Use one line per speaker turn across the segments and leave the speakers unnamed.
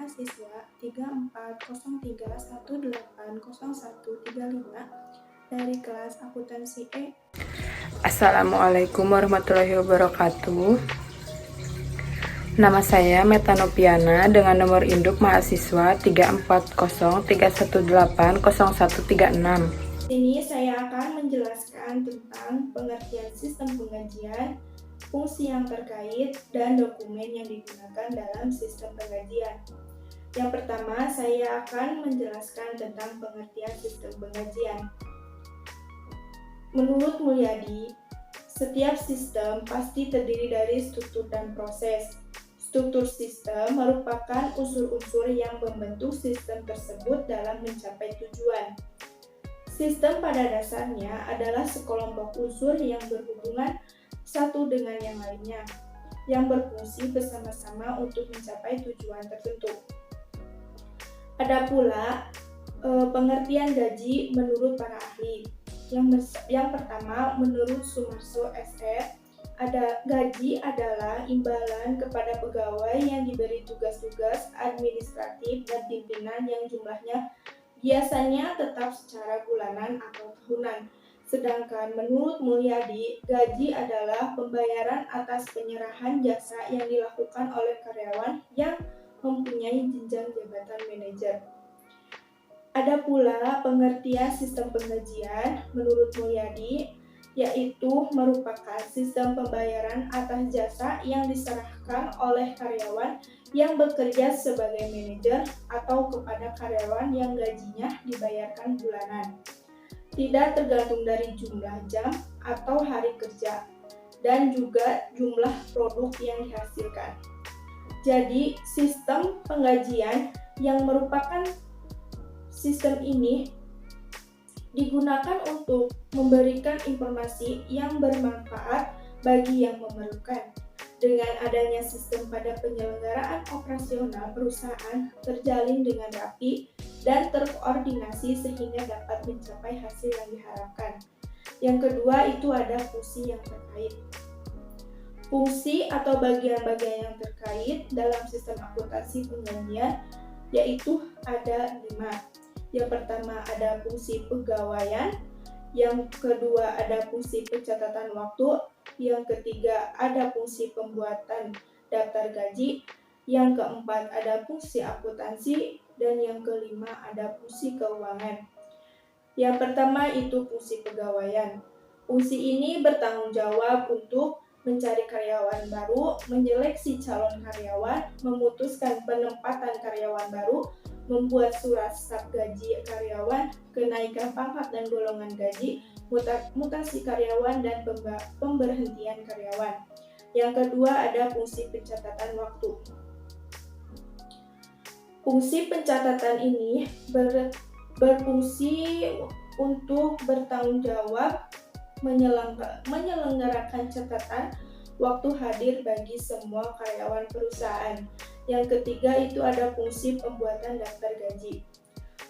mahasiswa 3403180135 dari kelas akuntansi E.
Assalamualaikum warahmatullahi wabarakatuh. Nama saya Meta Nopiana dengan nomor induk mahasiswa 3403180136.
Ini saya akan menjelaskan tentang pengertian sistem penggajian, fungsi yang terkait, dan dokumen yang digunakan dalam sistem penggajian. Yang pertama, saya akan menjelaskan tentang pengertian sistem penggajian. Menurut Mulyadi, setiap sistem pasti terdiri dari struktur dan proses. Struktur sistem merupakan unsur-unsur yang membentuk sistem tersebut dalam mencapai tujuan. Sistem pada dasarnya adalah sekelompok unsur yang berhubungan satu dengan yang lainnya, yang berfungsi bersama-sama untuk mencapai tujuan tertentu. Ada pula pengertian gaji menurut para ahli. Yang pertama, menurut Sumarso SR, gaji adalah imbalan kepada pegawai yang diberi tugas-tugas administratif dan pimpinan yang jumlahnya biasanya tetap secara bulanan atau tahunan. Sedangkan menurut Mulyadi, gaji adalah pembayaran atas penyerahan jasa yang dilakukan oleh karyawan yang mempunyai jenjang jabatan manajer. Ada pula pengertian sistem penggajian menurut Mulyadi, yaitu merupakan sistem pembayaran atas jasa yang diserahkan oleh karyawan yang bekerja sebagai manajer atau kepada karyawan yang gajinya dibayarkan bulanan. Tidak tergantung dari jumlah jam atau hari kerja dan juga jumlah produk yang dihasilkan. Jadi, sistem penggajian yang merupakan sistem ini digunakan untuk memberikan informasi yang bermanfaat bagi yang memerlukan. Dengan adanya sistem pada penyelenggaraan operasional perusahaan terjalin dengan rapi dan terkoordinasi sehingga dapat mencapai hasil yang diharapkan. Yang kedua itu ada fungsi yang terkait. Fungsi atau bagian-bagian yang terkait dalam sistem akuntansi penggajian yaitu ada 5. Yang pertama ada fungsi pegawaian, yang kedua ada fungsi pencatatan waktu, yang ketiga ada fungsi pembuatan daftar gaji, yang keempat ada fungsi akuntansi, dan yang kelima ada fungsi keuangan. Yang pertama itu fungsi pegawaian. Fungsi ini bertanggung jawab untuk mencari karyawan baru, menyeleksi calon karyawan, memutuskan penempatan karyawan baru, membuat surat staf gaji karyawan, kenaikan pangkat dan golongan gaji, mutasi karyawan, dan pemberhentian karyawan. Yang kedua ada fungsi pencatatan waktu. Fungsi pencatatan ini berfungsi untuk bertanggung jawab menyelenggarakan catatan waktu hadir bagi semua karyawan perusahaan. Yang ketiga itu ada fungsi pembuatan daftar gaji.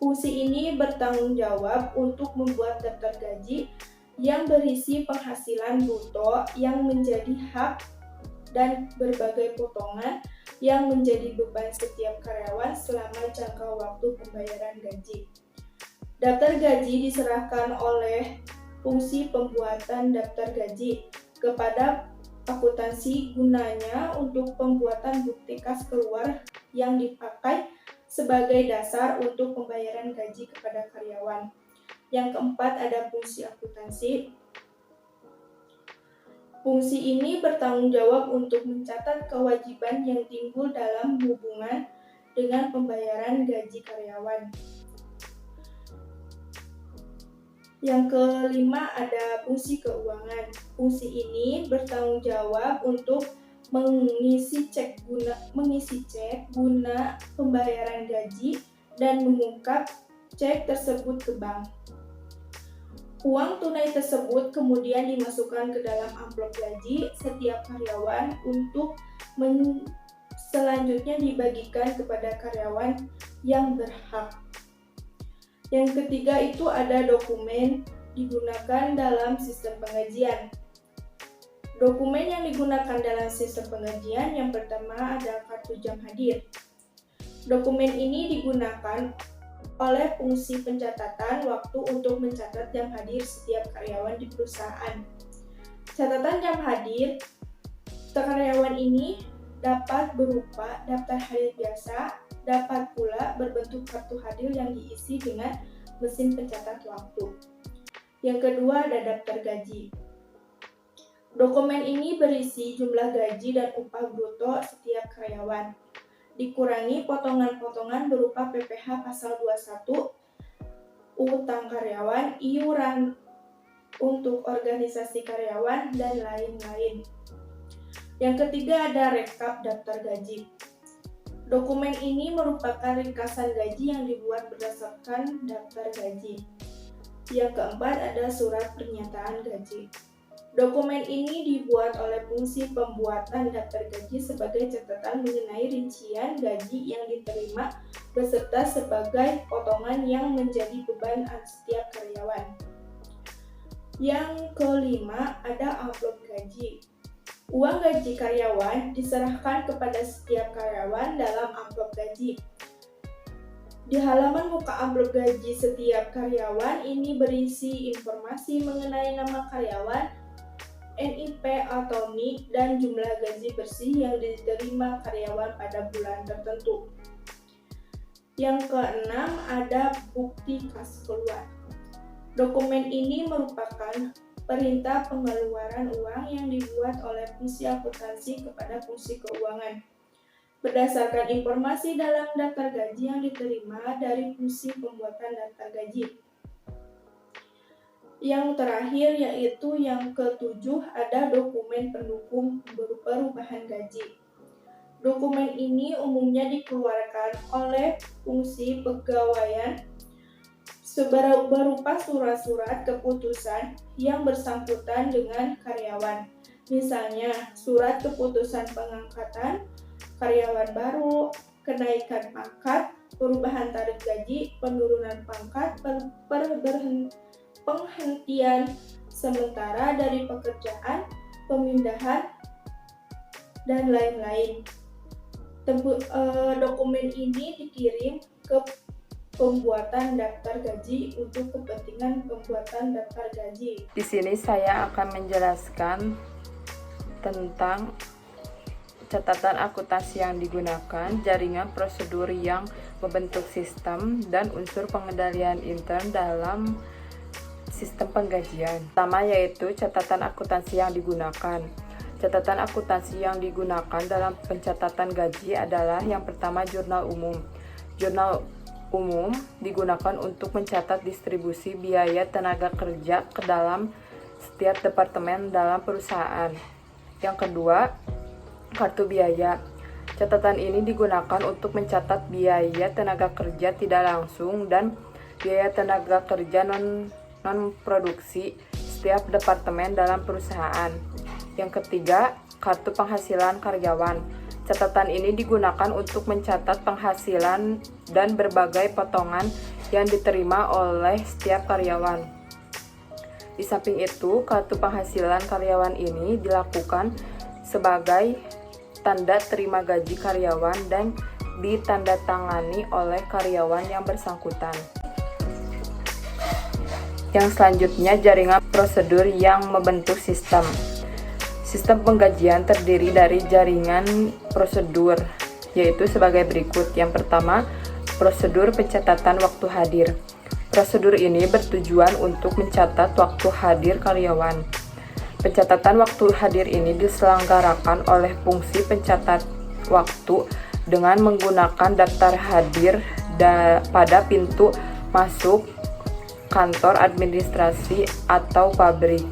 Fungsi ini bertanggung jawab untuk membuat daftar gaji yang berisi penghasilan bruto yang menjadi hak dan berbagai potongan yang menjadi beban setiap karyawan selama jangka waktu pembayaran gaji. Daftar gaji diserahkan oleh fungsi pembuatan daftar gaji kepada akuntansi gunanya untuk pembuatan bukti kas keluar yang dipakai sebagai dasar untuk pembayaran gaji kepada karyawan. Yang keempat ada fungsi akuntansi. Fungsi ini bertanggung jawab untuk mencatat kewajiban yang timbul dalam hubungan dengan pembayaran gaji karyawan. Yang kelima ada fungsi keuangan. Fungsi ini bertanggung jawab untuk mengisi cek guna pembayaran gaji dan mengungkap cek tersebut ke bank. Uang tunai tersebut kemudian dimasukkan ke dalam amplop gaji setiap karyawan untuk selanjutnya dibagikan kepada karyawan yang berhak. Yang ketiga itu ada dokumen digunakan dalam sistem penggajian. Dokumen yang digunakan dalam sistem penggajian yang pertama ada kartu jam hadir. Dokumen ini digunakan oleh fungsi pencatatan waktu untuk mencatat jam hadir setiap karyawan di perusahaan. Catatan jam hadir karyawan ini dapat berupa daftar hadir biasa, dapat pula berbentuk kartu hadir yang diisi dengan mesin pencatat waktu. Yang kedua ada daftar gaji. Dokumen ini berisi jumlah gaji dan upah bruto setiap karyawan, dikurangi potongan-potongan berupa PPh pasal 21, utang karyawan, iuran untuk organisasi karyawan, dan lain-lain. Yang ketiga ada rekap daftar gaji. Dokumen ini merupakan ringkasan gaji yang dibuat berdasarkan daftar gaji. Yang keempat ada surat pernyataan gaji. Dokumen ini dibuat oleh fungsi pembuatan daftar gaji sebagai catatan mengenai rincian gaji yang diterima beserta sebagai potongan yang menjadi beban setiap karyawan. Yang kelima ada amplop gaji. Uang gaji karyawan diserahkan kepada setiap karyawan dalam amplop gaji. Di halaman muka amplop gaji setiap karyawan ini berisi informasi mengenai nama karyawan, NIP atau NIK, dan jumlah gaji bersih yang diterima karyawan pada bulan tertentu. Yang keenam ada bukti kas keluar. Dokumen ini merupakan perintah pengeluaran uang yang dibuat oleh fungsi akuntansi kepada fungsi keuangan berdasarkan informasi dalam daftar gaji yang diterima dari fungsi pembuatan daftar gaji. Yang terakhir yaitu yang ketujuh ada dokumen pendukung perubahan gaji. Dokumen ini umumnya dikeluarkan oleh fungsi pegawaian berupa surat-surat keputusan yang bersangkutan dengan karyawan. Misalnya surat keputusan pengangkatan karyawan baru, kenaikan pangkat, perubahan tarif gaji, penurunan pangkat, penghentian sementara dari pekerjaan, pemindahan, dan lain-lain. Dokumen ini dikirim ke pembuatan daftar gaji untuk kepentingan pembuatan daftar gaji.
Di sini saya akan menjelaskan tentang catatan akuntansi yang digunakan, jaringan prosedur yang membentuk sistem, dan unsur pengendalian intern dalam sistem penggajian. Pertama yaitu catatan akuntansi yang digunakan. Catatan akuntansi yang digunakan dalam pencatatan gaji adalah yang pertama jurnal umum. Jurnal umum digunakan untuk mencatat distribusi biaya tenaga kerja ke dalam setiap departemen dalam perusahaan. Yang kedua, kartu biaya. Catatan ini digunakan untuk mencatat biaya tenaga kerja tidak langsung dan biaya tenaga kerja non-produksi setiap departemen dalam perusahaan. Yang ketiga, kartu penghasilan karyawan. Catatan ini digunakan untuk mencatat penghasilan dan berbagai potongan yang diterima oleh setiap karyawan. Di samping itu, kartu penghasilan karyawan ini dilakukan sebagai tanda terima gaji karyawan dan ditandatangani oleh karyawan yang bersangkutan. Yang selanjutnya, jaringan prosedur yang membentuk sistem. Sistem penggajian terdiri dari jaringan prosedur, yaitu sebagai berikut. Yang pertama, prosedur pencatatan waktu hadir. Prosedur ini bertujuan untuk mencatat waktu hadir karyawan. Pencatatan waktu hadir ini diselenggarakan oleh fungsi pencatat waktu dengan menggunakan daftar hadir pada pintu masuk kantor administrasi atau pabrik.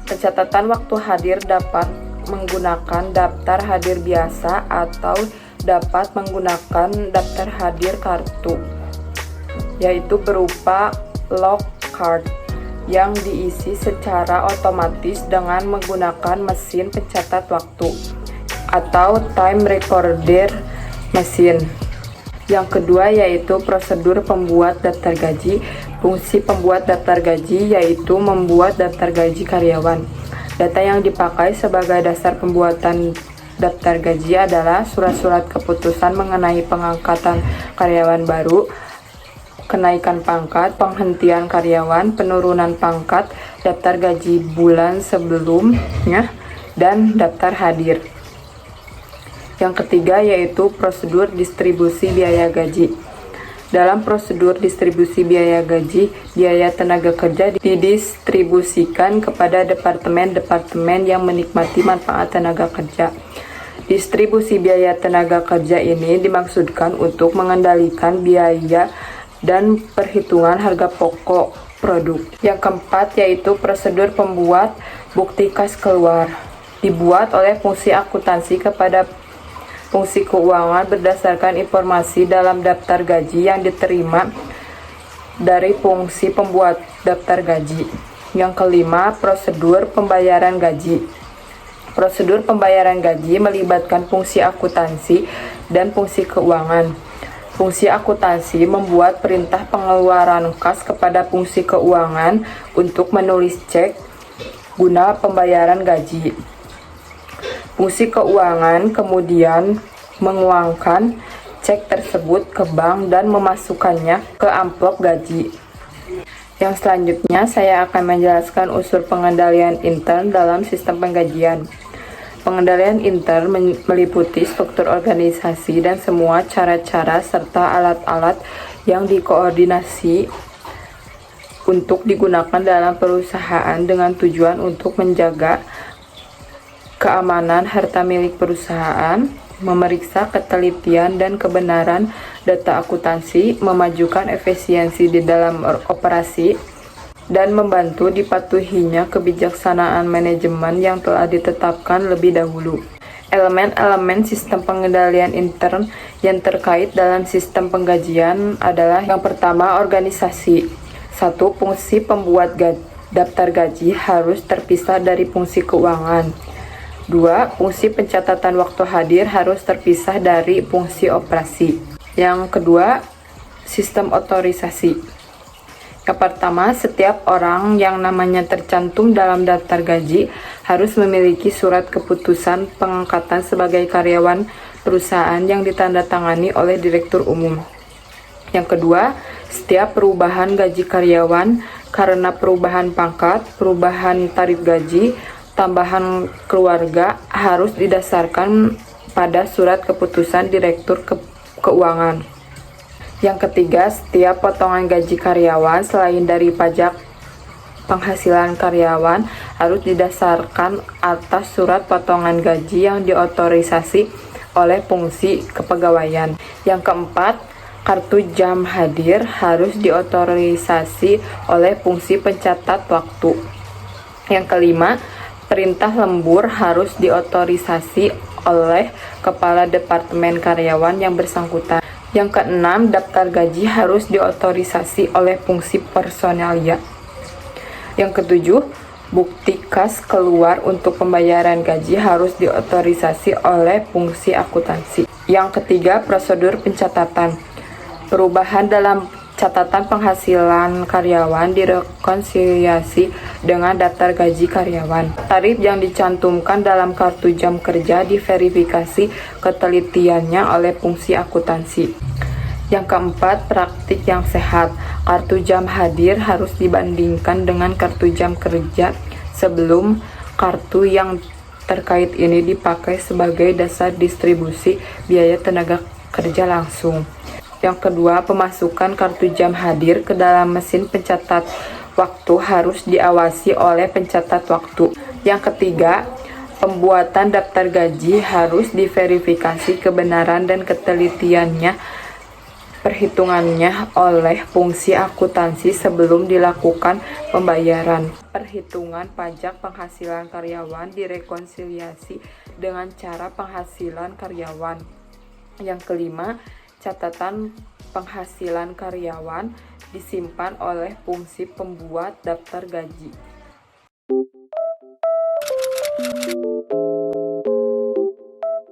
Pencatatan waktu hadir dapat menggunakan daftar hadir biasa atau dapat menggunakan daftar hadir kartu, yaitu berupa log card yang diisi secara otomatis dengan menggunakan mesin pencatat waktu atau time recorder mesin. Yang kedua yaitu prosedur pembuat daftar gaji. Fungsi pembuat daftar gaji yaitu membuat daftar gaji karyawan. Data yang dipakai sebagai dasar pembuatan daftar gaji adalah surat-surat keputusan mengenai pengangkatan karyawan baru, kenaikan pangkat, penghentian karyawan, penurunan pangkat, daftar gaji bulan sebelumnya, dan daftar hadir. Yang ketiga yaitu prosedur distribusi biaya gaji. Dalam prosedur distribusi biaya gaji, biaya tenaga kerja didistribusikan kepada departemen-departemen yang menikmati manfaat tenaga kerja. Distribusi biaya tenaga kerja ini dimaksudkan untuk mengendalikan biaya dan perhitungan harga pokok produk. Yang keempat yaitu prosedur pembuat bukti kas keluar. Dibuat oleh fungsi akuntansi kepada fungsi keuangan berdasarkan informasi dalam daftar gaji yang diterima dari fungsi pembuat daftar gaji. Yang kelima, prosedur pembayaran gaji. Prosedur pembayaran gaji melibatkan fungsi akuntansi dan fungsi keuangan. Fungsi akuntansi membuat perintah pengeluaran kas kepada fungsi keuangan untuk menulis cek guna pembayaran gaji. Fungsi keuangan kemudian menguangkan cek tersebut ke bank dan memasukkannya ke amplop gaji. Yang selanjutnya saya akan menjelaskan unsur pengendalian intern dalam sistem penggajian. Pengendalian intern meliputi struktur organisasi dan semua cara-cara serta alat-alat yang dikoordinasi untuk digunakan dalam perusahaan dengan tujuan untuk menjaga keamanan harta milik perusahaan, memeriksa ketelitian dan kebenaran data akuntansi, memajukan efisiensi di dalam operasi, dan membantu dipatuhinya kebijaksanaan manajemen yang telah ditetapkan lebih dahulu. Elemen-elemen sistem pengendalian intern yang terkait dalam sistem penggajian adalah yang pertama, organisasi. 1. Fungsi pembuat daftar gaji harus terpisah dari fungsi keuangan. 2. Fungsi pencatatan waktu hadir harus terpisah dari fungsi operasi. Yang kedua, sistem otorisasi. Yang pertama, setiap orang yang namanya tercantum dalam daftar gaji harus memiliki surat keputusan pengangkatan sebagai karyawan perusahaan yang ditandatangani oleh Direktur Umum. Yang kedua, setiap perubahan gaji karyawan karena perubahan pangkat, perubahan tarif gaji, tambahan keluarga harus didasarkan pada surat keputusan Direktur Keuangan. Yang ketiga, setiap potongan gaji karyawan selain dari pajak penghasilan karyawan harus didasarkan atas surat potongan gaji yang diotorisasi oleh fungsi kepegawaian. Yang keempat, kartu jam hadir harus diotorisasi oleh fungsi pencatat waktu. Yang kelima, perintah lembur harus diotorisasi oleh kepala departemen karyawan yang bersangkutan. Yang keenam, daftar gaji harus diotorisasi oleh fungsi personalia. Yang ketujuh, bukti kas keluar untuk pembayaran gaji harus diotorisasi oleh fungsi akuntansi. Yang ketiga, prosedur pencatatan. Perubahan dalam catatan penghasilan karyawan direkonsiliasi dengan daftar gaji karyawan. Tarif yang dicantumkan dalam kartu jam kerja diverifikasi ketelitiannya oleh fungsi akuntansi. Yang keempat, praktik yang sehat. Kartu jam hadir harus dibandingkan dengan kartu jam kerja sebelum kartu yang terkait ini dipakai sebagai dasar distribusi biaya tenaga kerja langsung. Yang kedua, pemasukan kartu jam hadir ke dalam mesin pencatat waktu harus diawasi oleh pencatat waktu. Yang ketiga, pembuatan daftar gaji harus diverifikasi kebenaran dan ketelitiannya perhitungannya oleh fungsi akuntansi sebelum dilakukan pembayaran. Perhitungan pajak penghasilan karyawan direkonsiliasi dengan cara penghasilan karyawan. Yang kelima, catatan penghasilan karyawan disimpan oleh fungsi pembuat daftar gaji.